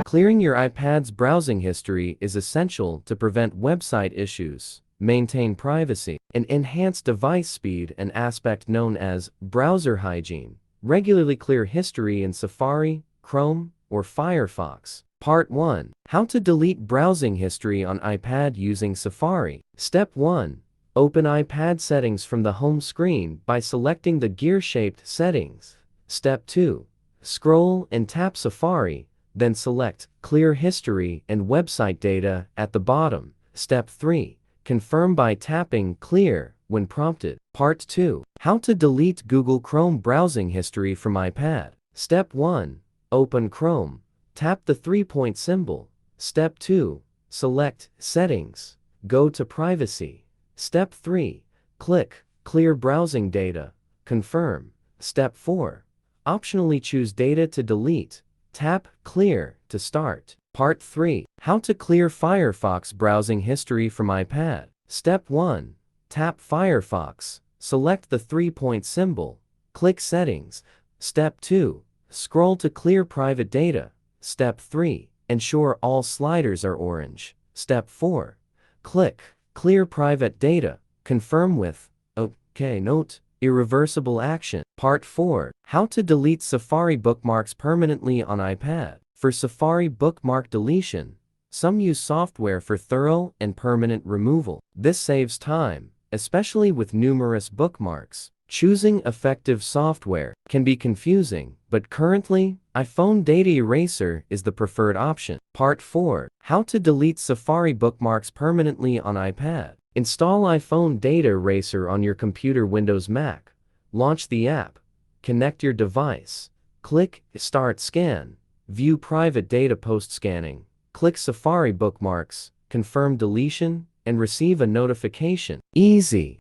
Clearing your iPad's browsing history is essential to prevent website issues, maintain privacy, and enhance device speed, an aspect known as browser hygiene. Regularly clear history in Safari, Chrome, or Firefox. Part 1. How to delete browsing history on iPad using Safari. Step 1. Open iPad settings from the home screen by selecting the gear-shaped settings. Step 2. Scroll and tap Safari, then select Clear History and Website Data at the bottom. Step 3. Confirm by tapping Clear when prompted. Part 2. How to delete Google Chrome browsing history from iPad. Step 1. Open Chrome. Tap the three-point symbol. Step 2. Select Settings. Go to Privacy. Step 3. Click Clear Browsing Data. Confirm. Step 4. Optionally choose Data to delete. Tap Clear to start. Part 3. How to clear Firefox browsing history from iPad. Step 1. Tap Firefox. Select the three-point symbol. Click Settings. Step 2. Scroll to clear private data. Step 3. Ensure all sliders are orange. Step 4. Click Clear Private Data. Confirm with OK. Note: irreversible action. Part 4. How to delete Safari bookmarks permanently on iPad. For Safari bookmark deletion, some use software for thorough and permanent removal. This saves time, especially with numerous bookmarks. Choosing effective software can be confusing, but currently, iPhone Data Eraser is the preferred option. Part 4. How to delete Safari bookmarks permanently on iPad. Install iPhone Data Eraser on your computer, Windows, Mac. Launch the app. Connect your device. Click Start Scan. View private data post-scanning. Click Safari bookmarks. Confirm deletion and receive a notification. Easy.